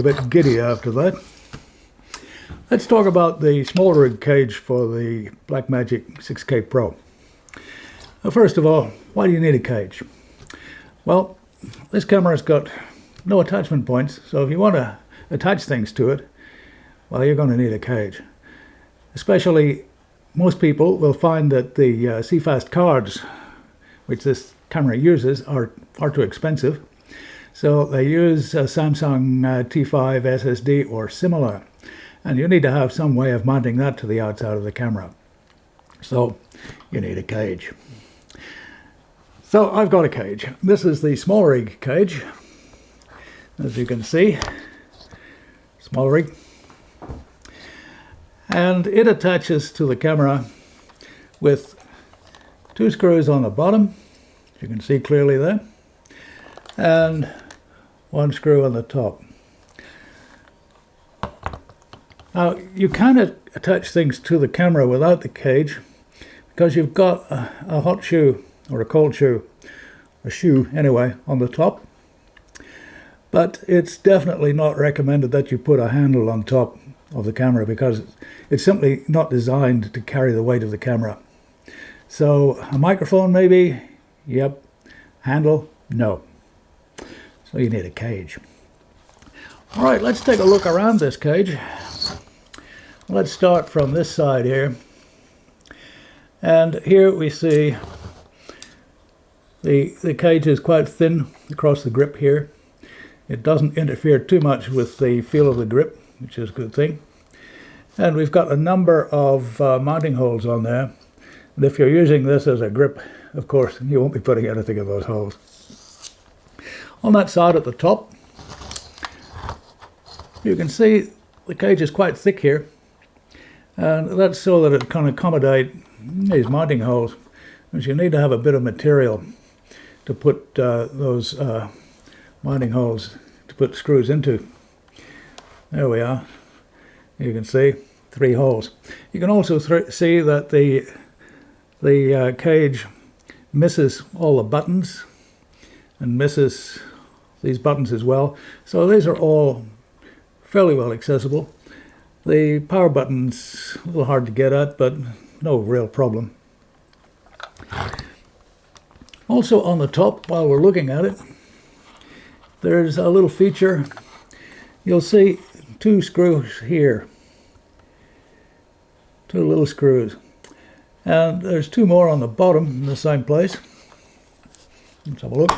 a bit giddy after that. Let's talk about the Smallrig cage for the Blackmagic 6KPro. First of all, why do you need a cage? Well, this camera's got no attachment points, so if you want to attach things to it, well, you're going to need a cage. Especially, most people will find that the CFast cards, which this camera uses, are far too expensive. So they use a Samsung T5 SSD or similar. And you need to have some way of mounting that to the outside of the camera. So you need a cage. So I've got a cage. This is the Smallrig cage. As you can see, Smallrig. And it attaches to the camera with 2 screws on the bottom, as you can see clearly there, and 1 screw on the top. Now, you can attach things to the camera without the cage because you've got a hot shoe or a cold shoe, a shoe anyway, on the top. But it's definitely not recommended that you put a handle on top of the camera because it's simply not designed to carry the weight of the camera. So a microphone maybe, yep. Handle, no. So you need a cage. All right, let's take a look around this cage. Let's start from this side here. And here we see the cage is quite thin across the grip here. It doesn't interfere too much with the feel of the grip, which is a good thing. And we've got a number of mounting holes on there. And if you're using this as a grip, of course, you won't be putting anything in those holes. On that side at the top, you can see the cage is quite thick here. And that's so that it can accommodate these mounting holes, because you need to have a bit of material to put those mounting holes to put screws into. There we are. You can see 3 holes. You can also see that the cage misses all the buttons and misses these buttons as well. So these are all fairly well accessible. The power button's a little hard to get at, but no real problem. Also on the top, while we're looking at it, there's a little feature. You'll see 2 screws here. 2 little screws. And there's 2 more on the bottom in the same place. Let's have a look.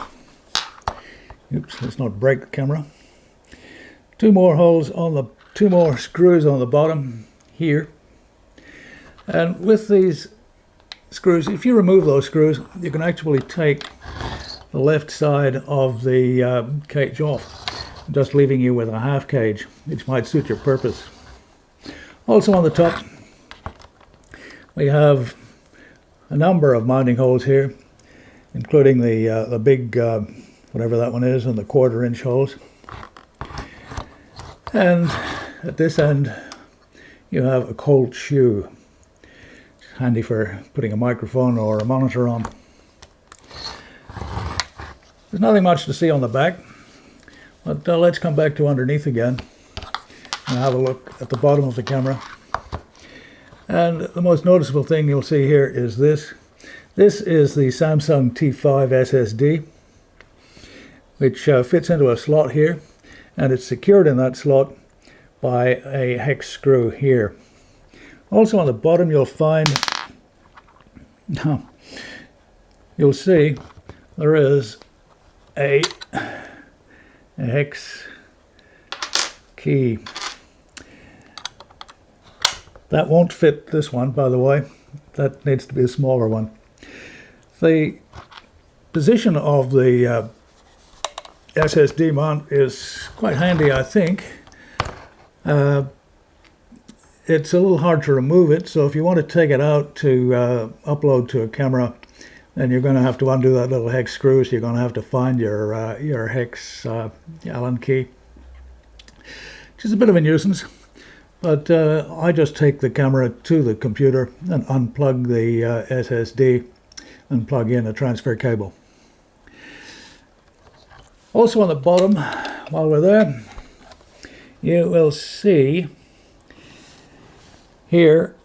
Oops, let's not break the camera. 2 more holes on the 2 more screws on the bottom here. And with these screws, if you remove those screws, you can actually take the left side of the cage off, just leaving you with a half cage, which might suit your purpose. Also on the top, we have a number of mounting holes here, including the big, whatever that one is, and the 1/4 inch holes. And at this end, you have a cold shoe. It's handy for putting a microphone or a monitor on. There's nothing much to see on the back, but let's come back to underneath again and have a look at the bottom of the camera. And the most noticeable thing you'll see here is this. This is the Samsung T5 SSD, which fits into a slot here, and it's secured in that slot by a hex screw here. Also on the bottom you'll find, you'll see there is a hex key. That won't fit this one, by the way. That needs to be a smaller one. The position of the SSD mount is quite handy, I think. It's a little hard to remove it, so if you want to take it out to upload to a camera, then you're going to have to undo that little hex screw, so you're going to have to find your hex Allen key, which is a bit of a nuisance. But I just take the camera to the computer and unplug the SSD and plug in a transfer cable. Also on the bottom, while we're there, you will see here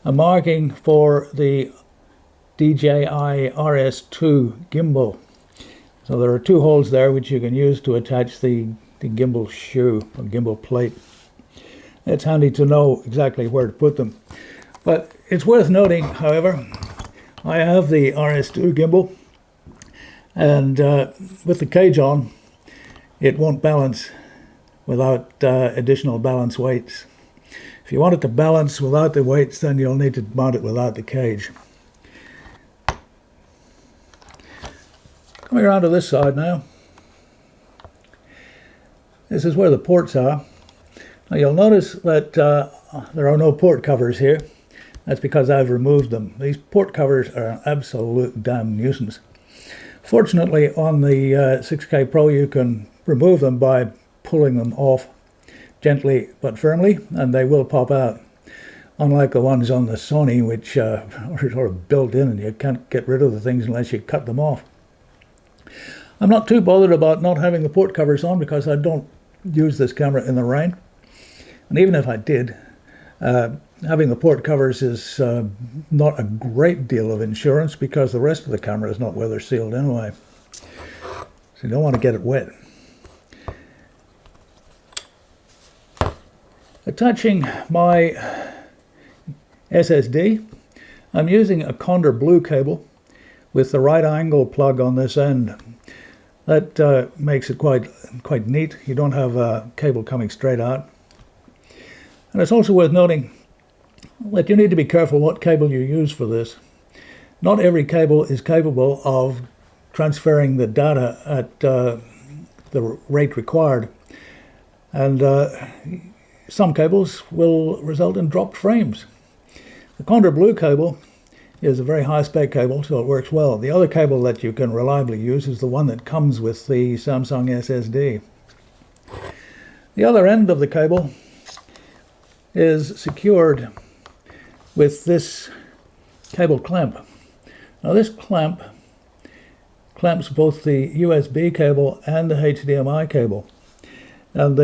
a marking for the DJI RS2 gimbal. So there are two holes there which you can use to attach the gimbal shoe or gimbal plate. It's handy to know exactly where to put them. But it's worth noting, however, I have the RS2 gimbal, and with the cage on, it won't balance without additional balance weights. If you want it to balance without the weights, then you'll need to mount it without the cage. Coming around to this side now, this is where the ports are. Now you'll notice that there are no port covers here. That's because I've removed them. These port covers are an absolute damn nuisance. Fortunately, on the 6K Pro, you can remove them by pulling them off gently but firmly, and they will pop out. Unlike the ones on the Sony, which are sort of built in and you can't get rid of the things unless you cut them off. I'm not too bothered about not having the port covers on because I don't use this camera in the rain. And even if I did, having the port covers is not a great deal of insurance because the rest of the camera is not weather sealed anyway. So you don't want to get it wet. Attaching my SSD, I'm using a Condor Blue cable with the right angle plug on this end. That makes it quite neat. You don't have a cable coming straight out. And it's also worth noting that you need to be careful what cable you use for this. Not every cable is capable of transferring the data at the rate required. And some cables will result in dropped frames. The Condor Blue cable is a very high-spec cable, so it works well. The other cable that you can reliably use is the one that comes with the Samsung SSD. The other end of the cable is secured with this cable clamp. Now this clamp clamps both the USB cable and the HDMI cable. And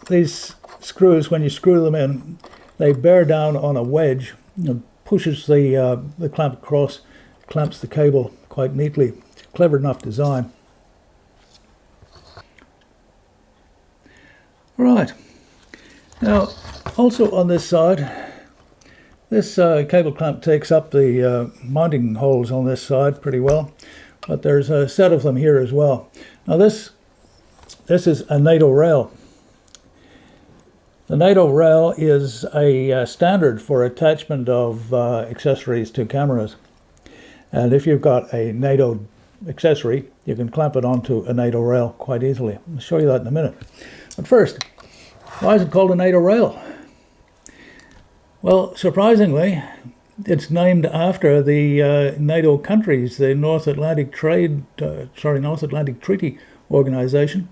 these screws, when you screw them in, they bear down on a wedge and pushes the clamp across, clamps the cable quite neatly. It's a clever enough design. Right. Now, also on this side, this cable clamp takes up the mounting holes on this side pretty well, but there's a set of them here as well. Now this is a NATO rail. The NATO rail is a standard for attachment of accessories to cameras. And if you've got a NATO accessory, you can clamp it onto a NATO rail quite easily. I'll show you that in a minute. But first, why is it called a NATO rail? Well, surprisingly, it's named after the NATO countries, the North Atlantic Treaty Organization,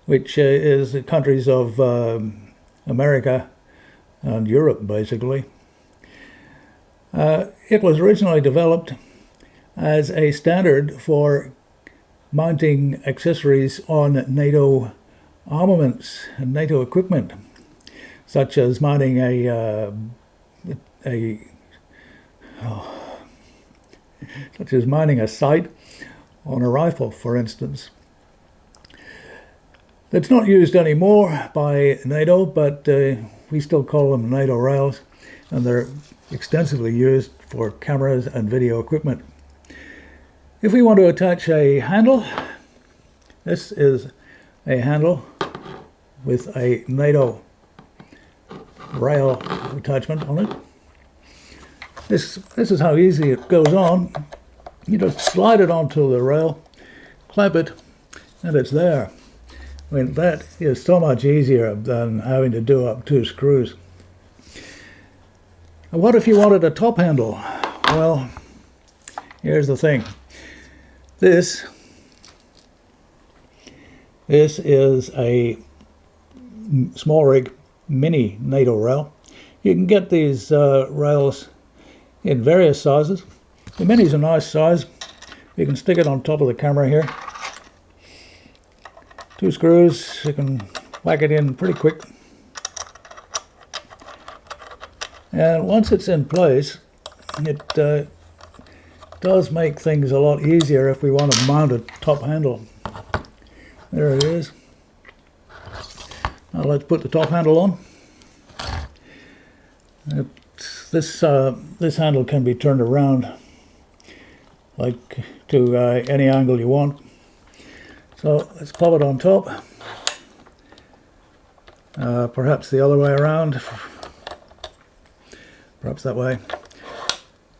which is the countries of America and Europe, basically. It was originally developed as a standard for mounting accessories on NATO armaments and NATO equipment, such as mounting a sight on a rifle, for instance. It's not used anymore by NATO, but we still call them NATO rails, and they're extensively used for cameras and video equipment. If we want to attach a handle, this is a handle with a NATO rail attachment on it. This is how easy it goes on. You just slide it onto the rail, clamp it, and it's there. I mean, that is so much easier than having to do up two screws. And what if you wanted a top handle? Well, here's the thing. This is a Smallrig mini NATO rail. You can get these rails in various sizes. The mini's a nice size. You can stick it on top of the camera here. Two screws, you can whack it in pretty quick. And once it's in place, it does make things a lot easier if we want to mount a top handle. There it is. Now let's put the top handle on. This handle can be turned around like to any angle you want. So let's pop it on top. Perhaps the other way around. Perhaps that way.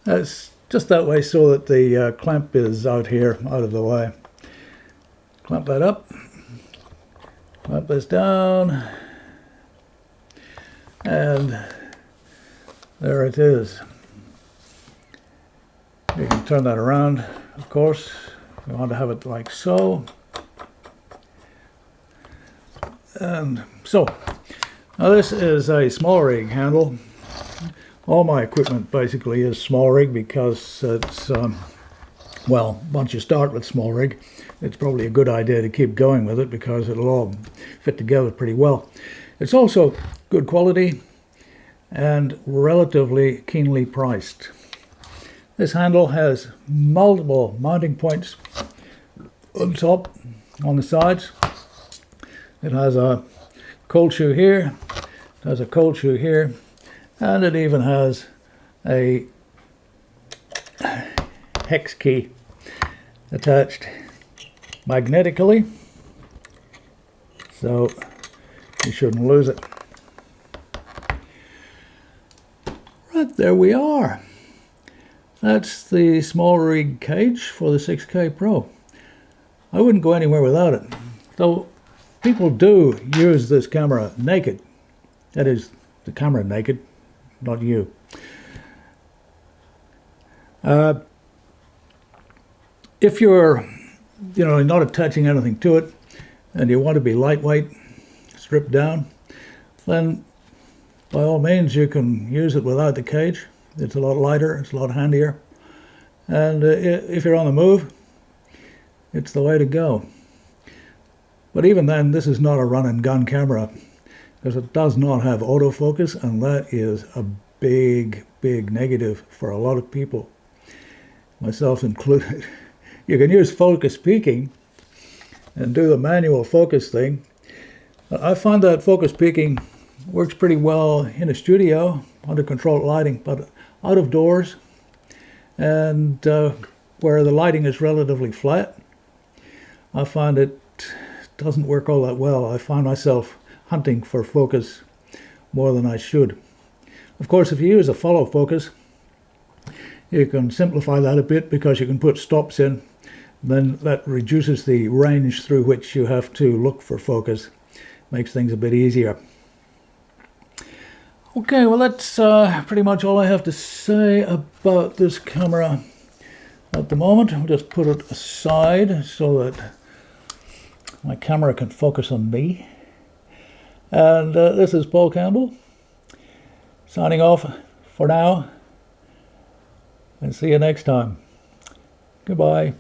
It's just that way so that the clamp is out here, out of the way. Clamp that up. Clamp this down. And there it is. You can turn that around, of course. We want to have it like so. And so, now this is a Smallrig handle. All my equipment basically is Smallrig because it's, well, once you start with Smallrig, it's probably a good idea to keep going with it because it'll all fit together pretty well. It's also good quality and relatively keenly priced. This handle has multiple mounting points on top, on the sides. It has a cold shoe here, it has a cold shoe here, and it even has a hex key attached magnetically, so you shouldn't lose it. Right, there we are. That's the Smallrig cage for the 6KPro. I wouldn't go anywhere without it, though people do use this camera naked. That is, the camera naked, not you. If you're, not attaching anything to it, and you want to be lightweight, stripped down, then by all means you can use it without the cage. It's a lot lighter, it's a lot handier, and if you're on the move, it's the way to go. But even then, this is not a run and gun camera because it does not have autofocus, and that is a big negative for a lot of people, myself included. You can use focus peaking and do the manual focus thing. I find that focus peaking works pretty well in a studio under controlled lighting, but out of doors and where the lighting is relatively flat, I find it doesn't work all that well. I find myself hunting for focus more than I should. Of course, if you use a follow focus, you can simplify that a bit because you can put stops in. Then that reduces the range through which you have to look for focus. Makes things a bit easier. Okay, well that's pretty much all I have to say about this camera at the moment. I'll just put it aside so that my camera can focus on me. And this is Paul Campbell, signing off for now, and see you next time. Goodbye.